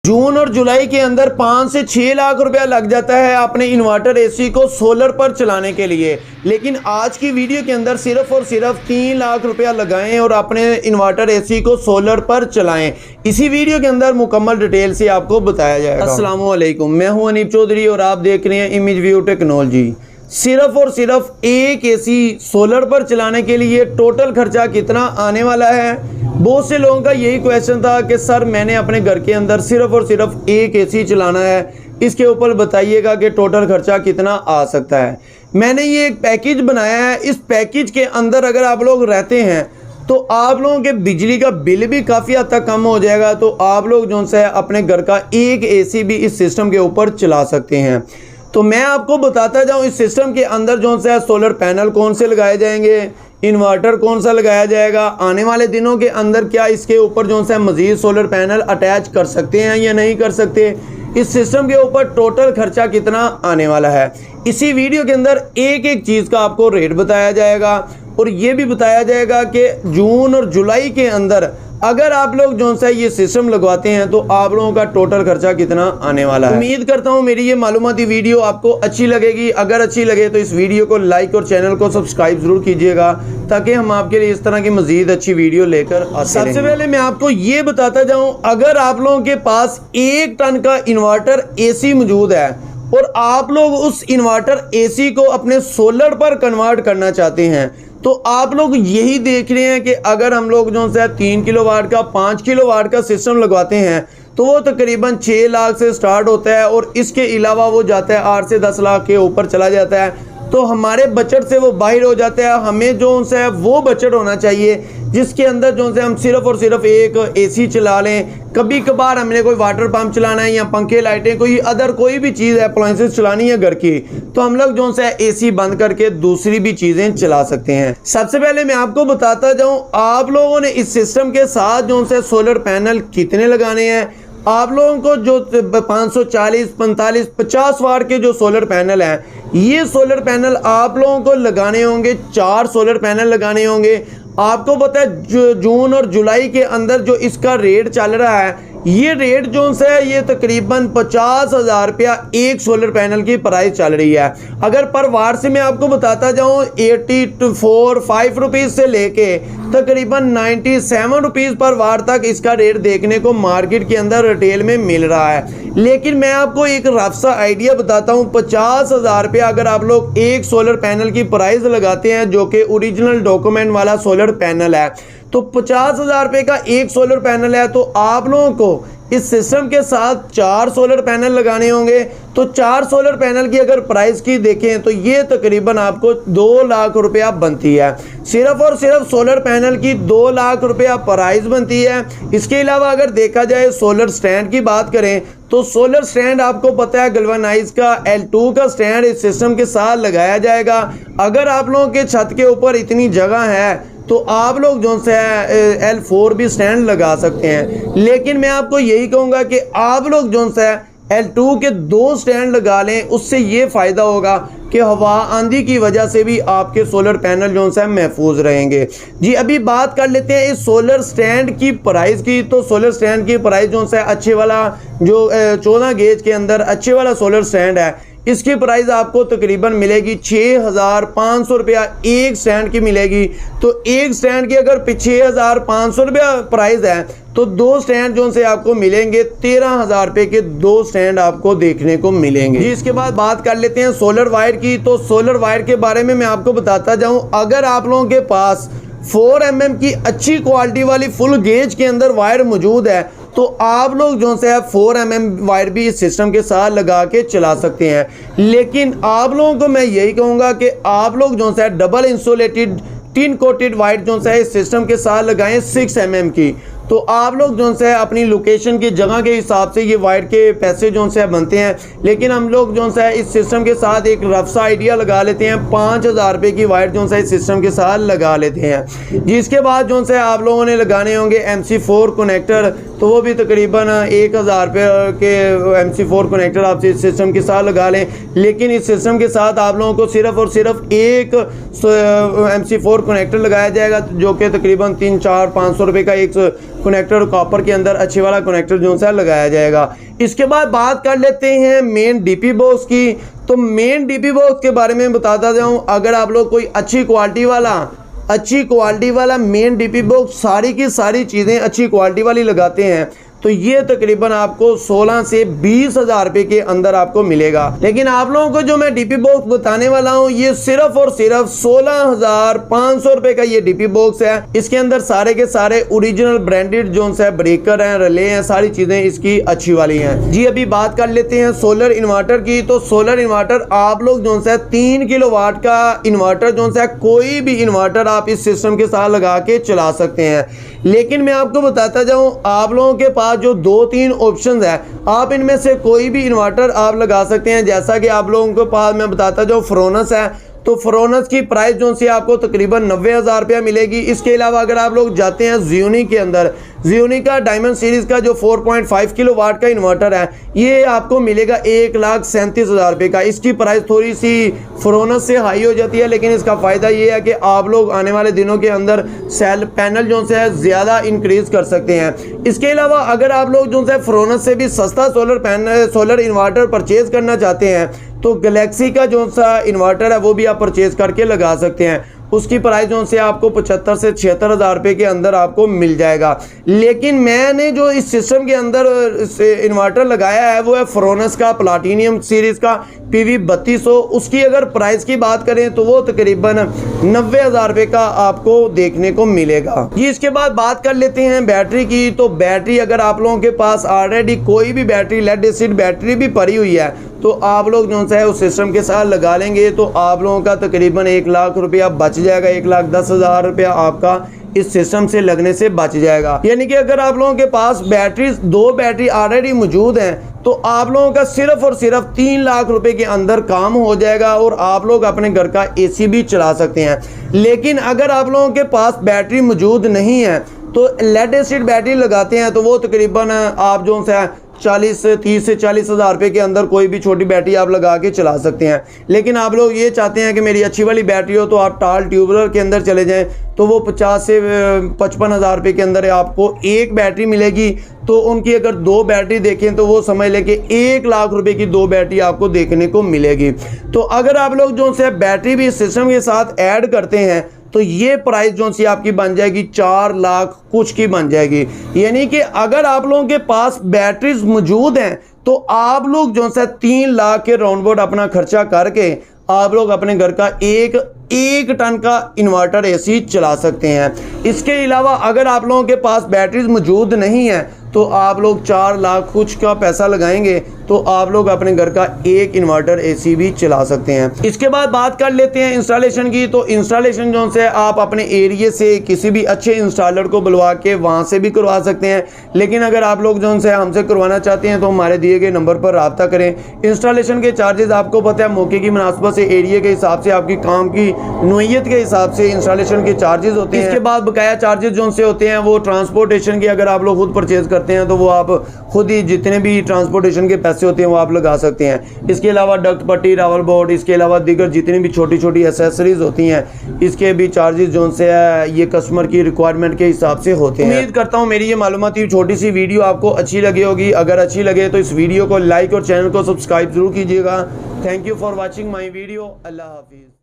जून और जुलाई के अंदर 5 से 6 लाख रुपया लग जाता है अपने इन्वर्टर एसी को सोलर पर चलाने के लिए। लेकिन आज की वीडियो के अंदर सिर्फ और सिर्फ 3 लाख रुपया लगाएं और अपने इन्वर्टर एसी को सोलर पर चलाएं। इसी वीडियो के अंदर मुकम्मल डिटेल से आपको बताया जाएगा। अस्सलाम वालेकुम, मैं हूं अनीब चौधरी और आप देख रहे हैं इमेज व्यू टेक्नोलॉजी। सिर्फ और सिर्फ एक एसी सोलर पर चलाने के लिए टोटल खर्चा कितना आने वाला है? बहुत से लोगों का यही क्वेश्चन था कि सर मैंने अपने घर के अंदर सिर्फ और सिर्फ एक एसी चलाना है, इसके ऊपर बताइएगा कि टोटल खर्चा कितना आ सकता है। मैंने ये एक पैकेज बनाया है। इस पैकेज के अंदर अगर आप लोग रहते हैं तो आप लोगों के बिजली का बिल भी काफ़ी हद तक कम हो जाएगा। तो आप लोग जो है अपने घर का एक एसी भी इस सिस्टम के ऊपर चला सकते हैं। तो मैं आपको बताता जाऊं इस सिस्टम के अंदर जो है सोलर पैनल कौन से लगाए जाएंगे, इन्वर्टर कौन सा लगाया जाएगा, आने वाले दिनों के अंदर क्या इसके ऊपर जो है मज़ीद सोलर पैनल अटैच कर सकते हैं या नहीं कर सकते, इस सिस्टम के ऊपर टोटल खर्चा कितना आने वाला है। इसी वीडियो के अंदर एक एक चीज़ का आपको रेट बताया जाएगा और ये भी बताया जाएगा कि जून और जुलाई के अंदर अगर आप लोग जो सा ये सिस्टम लगवाते हैं तो आप लोगों का टोटल खर्चा कितना आने वाला है। उम्मीद करता हूँ मेरी ये मालूमाती वीडियो आपको अच्छी लगेगी। अगर अच्छी लगे तो इस वीडियो को लाइक और चैनल को सब्सक्राइब जरूर कीजिएगा ताकि हम आपके लिए इस तरह की मजीद अच्छी वीडियो लेकर आते रहें। सबसे पहले मैं आपको ये बताता जाऊँ, अगर आप लोगों के पास 1 टन का इन्वर्टर एसी मौजूद है और आप लोग उस इन्वर्टर एसी को अपने सोलर पर कन्वर्ट करना चाहते हैं तो आप लोग यही देख रहे हैं कि अगर हम लोग जो है 3 किलोवाट का 5 किलोवाट का सिस्टम लगवाते हैं तो वो तकरीबन 6 लाख से स्टार्ट होता है और इसके अलावा वो जाता है 8 से 10 लाख के ऊपर चला जाता है। तो हमारे बजट से वो बाहर हो जाता है। हमें जो है वो बजट होना चाहिए जिसके अंदर जो है हम सिर्फ और सिर्फ एक एसी चला लें। कभी कभार हमने कोई वाटर पंप चलाना है या पंखे लाइटें कोई अदर कोई भी चीज़ अप्लायंसेस चलानी है घर की, तो हम लोग जो है एसी बंद करके दूसरी भी चीज़ें चला सकते हैं। सबसे पहले मैं आपको बताता जाऊं, आप लोगों ने इस सिस्टम के साथ जो है सोलर पैनल कितने लगाने हैं। आप लोगों को जो 540, 45, 50 वाट के जो सोलर पैनल हैं, ये सोलर पैनल आप लोगों को लगाने होंगे। 4 सोलर पैनल लगाने होंगे। आपको पता है जून और जुलाई के अंदर जो इसका रेट चल रहा है, ये रेट जो है ये तकरीबन 50,000 रुपया एक सोलर पैनल की प्राइस चल रही है। अगर पर वाट से मैं आपको बताता जाऊँ 84.5 रुपीज़ से लेके तकरीबन 97 रुपीज़ पर वाट तक इसका रेट देखने को मार्केट के अंदर रिटेल में मिल रहा है। लेकिन मैं आपको एक रफ सा आइडिया बताता हूँ, 50,000 रुपया अगर आप लोग एक सोलर पैनल की प्राइस लगाते हैं जो कि ओरिजिनल डॉक्यूमेंट वाला सोलर पैनल है, तो 50,000 रुपये का एक सोलर पैनल है। तो आप लोगों को इस सिस्टम के साथ 4 सोलर पैनल लगाने होंगे। तो 4 सोलर पैनल की अगर प्राइस की देखें तो ये तकरीबन आपको 2 लाख रुपया बनती है। सिर्फ और सिर्फ सोलर पैनल की 2 लाख रुपया प्राइस बनती है। इसके अलावा अगर देखा जाए सोलर स्टैंड की बात करें तो सोलर स्टैंड आपको पता है गैल्वेनाइज का L2 का स्टैंड इस सिस्टम के साथ लगाया जाएगा। अगर आप लोगों के छत के ऊपर इतनी जगह है तो आप लोग जो है L4 भी स्टैंड लगा सकते हैं। लेकिन मैं आपको यही कहूँगा कि आप लोग जो है L2 के 2 स्टैंड लगा लें। उससे ये फ़ायदा होगा कि हवा आंधी की वजह से भी आपके सोलर पैनल जो है महफूज रहेंगे। जी अभी बात कर लेते हैं इस सोलर स्टैंड की प्राइस की। तो सोलर स्टैंड की प्राइस जो है अच्छे वाला जो 14 गेज के अंदर अच्छे वाला सोलर स्टैंड है, इसकी प्राइस आपको तकरीबन मिलेगी 6,500 रुपया एक स्टैंड की मिलेगी। तो एक स्टैंड की अगर 6,500 रुपया प्राइस है तो 2 स्टैंड जो से आपको मिलेंगे 13,000 रुपये के 2 स्टैंड आपको देखने को मिलेंगे। जी इसके बाद बात कर लेते हैं सोलर वायर की। तो सोलर वायर के बारे में मैं आपको बताता जाऊं, अगर आप लोगों के पास 4 mm की अच्छी क्वालिटी वाली फुल गेज के अंदर वायर मौजूद है तो आप लोग जो है 4 mm वायर भी इस सिस्टम के साथ लगा के चला सकते हैं। लेकिन आप लोगों को मैं यही कहूँगा कि आप लोग जो है double insulated tin coated wire जो है इस सिस्टम के साथ लगाएं 6 mm की। तो आप लोग जो है अपनी लोकेशन की जगह के हिसाब से ये वायर के पैसे जो है बनते हैं। लेकिन हम लोग जो है इस सिस्टम के साथ एक रफ सा आइडिया लगा लेते हैं, 5,000 रुपये की वायर जो है इस सिस्टम के साथ लगा लेते हैं। जिसके बाद जो है आप लोगों ने लगाने होंगे MC4 कनेक्टर। तो वो भी तकरीबन 1,000 रुपये के MC4 कनेक्टर आप इस सिस्टम के साथ लगा लें। लेकिन इस सिस्टम के साथ आप लोगों को सिर्फ और सिर्फ एक MC4 कनेक्टर लगाया जाएगा जो कि तकरीबन 300-400-500 रुपये का एक कनेक्टर कॉपर के अंदर अच्छे वाला कनेक्टर जो सा लगाया जाएगा। इसके बाद बात कर लेते हैं मेन डीपी बॉक्स की। तो मेन डीपी बॉक्स के बारे में बताता जाऊँ, अगर आप लोग कोई अच्छी क्वालिटी वाला मेन डीपी बॉक्स सारी की सारी चीज़ें अच्छी क्वालिटी वाली लगाते हैं तो ये तकरीबन आपको 16 से 20 हज़ार रुपये के अंदर आपको मिलेगा। लेकिन आप लोगों को जो मैं डीपी बॉक्स बताने वाला हूँ ये सिर्फ और सिर्फ 16,500 रुपये का ये डीपी बॉक्स है। इसके अंदर सारे के सारे ओरिजिनल ब्रांडेड जो है ब्रेकर हैं, रिले हैं, सारी चीज़ें इसकी अच्छी वाली हैं जी। अभी बात कर लेते हैं सोलर इन्वर्टर की। तो सोलर इन्वर्टर आप लोग जो है 3 किलोवाट का इन्वर्टर जो है कोई भी इन्वर्टर आप इस सिस्टम के साथ लगा के चला सकते हैं। लेकिन मैं आपको बताता जाऊं, आप लोगों के पास जो 2-3 ऑप्शंस है, आप इनमें से कोई भी इन्वर्टर आप लगा सकते हैं। जैसा कि आप लोगों के पास मैं बताता जाऊं फ्रोनस है, तो फ्रोनस की प्राइस जो सी आपको तकरीबन 90,000 रुपया मिलेगी। इसके अलावा अगर आप लोग जाते हैं ज़ियोनी के अंदर, ज़ियोनी का डायमंड सीरीज़ का जो 4.5 किलोवाट का इन्वर्टर है ये आपको मिलेगा 1,37,000 रुपये का। इसकी प्राइस थोड़ी सी फ्रोनस से हाई हो जाती है, लेकिन इसका फ़ायदा ये है कि आप लोग आने वाले दिनों के अंदर सेल पैनल जो से है ज़्यादा इंक्रीज़ कर सकते हैं। इसके अलावा अगर आप लोग जो है फ्रोनस से भी सस्ता सोलर इन्वर्टर परचेज़ करना चाहते हैं तो गैलेक्सी का जो सा इन्वर्टर है वो भी आप परचेज़ करके लगा सकते हैं। उसकी प्राइस जो से आपको 75 से 76,000 रुपये के अंदर आपको मिल जाएगा। लेकिन मैंने जो इस सिस्टम के अंदर इन्वर्टर लगाया है वो है फ्रोनस का प्लाटिनियम सीरीज़ का PV 3200। उसकी अगर प्राइस की बात करें तो वो तकरीबन 90,000 रुपये का आपको देखने को मिलेगा जी। इसके बाद बात कर लेते हैं बैटरी की। तो बैटरी अगर आप लोगों के पास ऑलरेडी कोई भी बैटरी लेड एसिड बैटरी भी पड़ी हुई है तो आप लोग जो है उस सिस्टम के साथ लगा लेंगे तो आप लोगों का तकरीबन 1 लाख रुपया बच जाएगा। 1,10,000 रुपया आपका इस सिस्टम से लगने से बच जाएगा। यानी कि अगर आप लोगों के पास दो बैटरी ऑलरेडी मौजूद हैं तो आप लोगों का सिर्फ और सिर्फ 3 लाख रुपए के अंदर काम हो जाएगा और आप लोग अपने घर का AC भी चला सकते हैं। लेकिन अगर आप लोगों के पास बैटरी मौजूद नहीं है तो लेड एसिड बैटरी लगाते हैं तो वो तकरीबन आप जो है 30 से 40 हज़ार रुपये के अंदर कोई भी छोटी बैटरी आप लगा के चला सकते हैं। लेकिन आप लोग ये चाहते हैं कि मेरी अच्छी वाली बैटरी हो तो आप टाल ट्यूबलर के अंदर चले जाएं तो वो 50 से 55 हज़ार रुपये के अंदर आपको एक बैटरी मिलेगी। तो उनकी अगर 2 बैटरी देखें तो वो समझ लें कि 1 लाख रुपए की 2 बैटरी आपको देखने को मिलेगी। तो अगर आप लोग जो है बैटरी भी सिस्टम के साथ ऐड करते हैं तो ये प्राइस जो सी आपकी बन जाएगी 4 लाख कुछ की बन जाएगी। यानी कि अगर आप लोगों के पास बैटरीज मौजूद हैं तो आप लोग जो है 3 लाख के राउंड बोर्ड अपना खर्चा करके आप लोग अपने घर का एक टन का इन्वर्टर AC चला सकते हैं। इसके अलावा अगर आप लोगों के पास बैटरीज मौजूद नहीं है तो आप लोग 4 लाख कुछ का पैसा लगाएंगे तो आप लोग अपने घर का एक इन्वर्टर AC भी चला सकते हैं। इसके बाद बात कर लेते हैं इंस्टॉलेशन की। तो इंस्टॉलेशन जो से आप अपने एरिया से किसी भी अच्छे इंस्टॉलर को बुलवा के वहाँ से भी करवा सकते हैं। लेकिन अगर आप लोग जो से हमसे करवाना चाहते हैं तो हमारे दिए गए नंबर पर रब्ता करें। इंस्टॉलेशन के चार्जेस आपको पता है मौके की मुनासिबत से, एरिया के हिसाब से, आपकी काम की नोयत के हिसाब से इंस्टॉलेशन के चार्जेस होते हैं। इसके बाद बकाया चार्जेस जो से होते हैं वो ट्रांसपोर्टेशन के, अगर आप लोग खुद परचेज करते हैं तो वो आप खुद ही जितने भी ट्रांसपोर्टेशन के पैसे होते हैं वो आप लगा सकते हैं। इसके अलावा डक्ट पट्टी, रावल बोर्ड, इसके अलावा दीगर जितनी भी छोटी छोटी एसेसरीज होती हैं इसके भी चार्जेस जो से है ये कस्टमर की रिक्वायरमेंट के हिसाब से होते हैं। उम्मीद करता हूँ मेरी ये मालूमाती छोटी सी वीडियो आपको अच्छी लगी होगी। अगर अच्छी लगे तो इस वीडियो को लाइक और चैनल को सब्सक्राइब जरूर कीजिएगा। Thank you for watching my video. अल्लाह हाफिज़।